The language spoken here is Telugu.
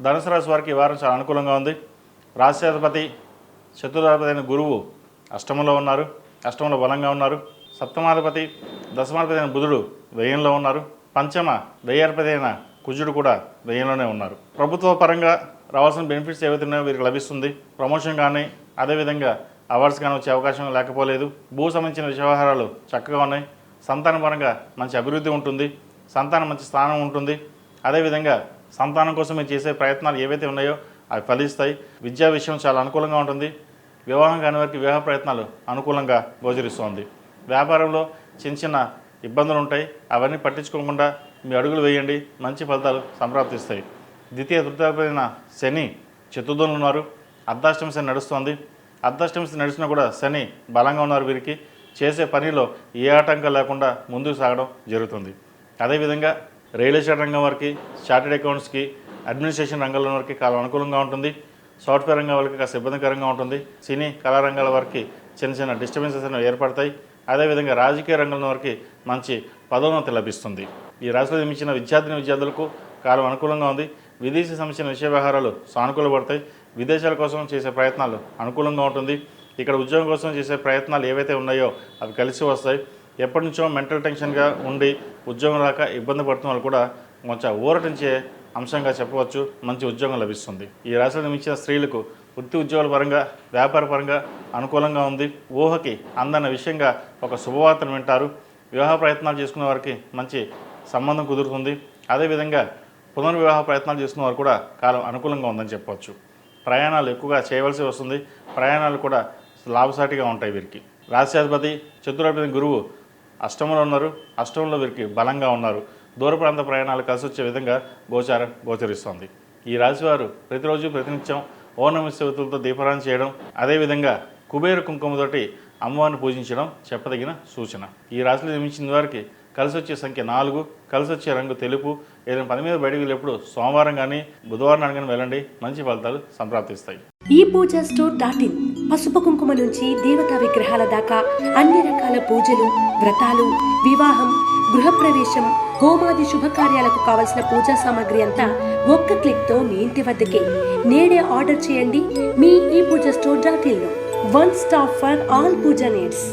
ధనుసు రాశి వారికి ఈ వారం చాలా అనుకూలంగా ఉంది. రాష్ట్రాధిపతి చతుర్థాధిపతి అయిన గురువు అష్టమంలో ఉన్నారు, అష్టమంలో బలంగా ఉన్నారు. సప్తమాధిపతి దశమాధిపతి అయిన బుధుడు వ్యయంలో ఉన్నారు. పంచమ వ్యయాధిపతి అయిన కుజుడు కూడా వ్యయంలోనే ఉన్నారు. ప్రభుత్వ పరంగా రావాల్సిన బెనిఫిట్స్ ఏవైతే ఉన్నాయో వీరికి లభిస్తుంది. ప్రమోషన్ కానీ అదేవిధంగా అవార్డ్స్ కానీ వచ్చే అవకాశం లేకపోలేదు. భూ సంబంధించిన వ్యవహారాలు చక్కగా ఉన్నాయి. సంతాన పరంగా మంచి అభివృద్ధి ఉంటుంది. సంతానం మంచి స్థానం ఉంటుంది. అదేవిధంగా సంతానం కోసం మీరు చేసే ప్రయత్నాలు ఏవైతే ఉన్నాయో అవి ఫలిస్తాయి. విద్యా విషయం చాలా అనుకూలంగా ఉంటుంది. వివాహం కాని వారికి వివాహ ప్రయత్నాలు అనుకూలంగా గోచరిస్తోంది. వ్యాపారంలో చిన్న చిన్న ఇబ్బందులు ఉంటాయి, అవన్నీ పట్టించుకోకుండా మీ అడుగులు వేయండి, మంచి ఫలితాలు సంప్రాప్తిస్తాయి. ద్వితీయ తృతీయమైన శని చతుర్థంలో ఉన్నారు. అర్ధాష్టమ శని నడుస్తోంది. అర్ధాష్టమ శని నడిచినా కూడా శని బలంగా ఉన్నారు. వీరికి చేసే పనిలో ఏ ఆటంకం లేకుండా ముందుకు సాగడం జరుగుతుంది. అదేవిధంగా రియల్ ఎస్టేట్ రంగం వారికి, చార్టెడ్ అకౌంట్స్కి, అడ్మినిస్ట్రేషన్ రంగంలో వారికి చాలా అనుకూలంగా ఉంటుంది. సాఫ్ట్వేర్ రంగం వారికి కాస్త ఇబ్బందికరంగా ఉంటుంది. సినీ కళారంగాల వారికి చిన్న చిన్న డిస్టర్బెన్సెస్ అనేవి ఏర్పడతాయి. అదేవిధంగా రాజకీయ రంగంలో వారికి మంచి పదోన్నతి లభిస్తుంది. ఈ రాశిలో జన్మించిన విద్యార్థులకు కాలం అనుకూలంగా ఉంది. విదేశీ సంబంధించిన విషయ వ్యవహారాలు సానుకూలపడతాయి. విదేశాల కోసం చేసే ప్రయత్నాలు అనుకూలంగా ఉంటుంది. ఇక్కడ ఉద్యోగం కోసం చేసే ప్రయత్నాలు ఏవైతే ఉన్నాయో అవి కలిసి వస్తాయి. ఎప్పటి నుంచో మెంటల్ టెన్షన్గా ఉండి ఉద్యోగం రాక ఇబ్బంది పడుతున్న వాళ్ళు కూడా కొంచెం ఊరటించే అంశంగా చెప్పవచ్చు. మంచి ఉద్యోగం లభిస్తుంది. ఈ రాశిలో జన్మించిన స్త్రీలకు వృత్తి ఉద్యోగాల పరంగా, వ్యాపార పరంగా అనుకూలంగా ఉంది. ఊహకి అందన్న విషయంగా ఒక శుభవార్తను వింటారు. వివాహ ప్రయత్నాలు చేసుకునే వారికి మంచి సంబంధం కుదురుతుంది. అదేవిధంగా పునర్వివాహ ప్రయత్నాలు చేసుకునే వారు కూడా కాలం అనుకూలంగా ఉందని చెప్పవచ్చు. ప్రయాణాలు ఎక్కువగా చేయవలసి వస్తుంది. ప్రయాణాలు కూడా లాభసాటిగా ఉంటాయి. వీరికి రాష్ట్రాధిపతి చతుర్థాధిపతి గురువు అష్టమంలో ఉన్నారు. అష్టమంలో వీరికి బలంగా ఉన్నారు. దూర ప్రాంత ప్రయాణాలు కలిసి వచ్చే విధంగా గోచరిస్తోంది. ఈ రాశివారు ప్రతిరోజు ప్రతినిత్యం ఓం నమః శివాయతో దీపారాధన చేయడం, అదేవిధంగా కుబేర కుంకుమతోటి అమ్మవారిని పూజించడం చెప్పదగిన సూచన. ఈ రాశిలో జన్మించిన వారికి కలిసి వచ్చే సంఖ్య 4, కలిసి వచ్చే రంగు తెలుపు. ఏదైనా పని మీద బయటకు వెళ్ళేప్పుడు సోమవారం కానీ బుధవారం కానీ వెళ్ళండి, మంచి ఫలితాలు సంప్రాప్తిస్తాయి. ఈ పూజా స్టోర్.in పసుపు కుంకుమ నుంచి దేవతా విగ్రహాల దాకా అన్ని రకాల పూజలు, వ్రతాలు, వివాహం, గృహప్రవేశం, హోమాది శుభకార్యాలకు కావలసిన పూజా సామాగ్రి అంతా ఒక్క క్లిక్తో మీ ఇంటి వద్దకే. నేడే ఆర్డర్ చేయండి మీ ఈ పూజా స్టోర్.in లో. One stop for all puja needs.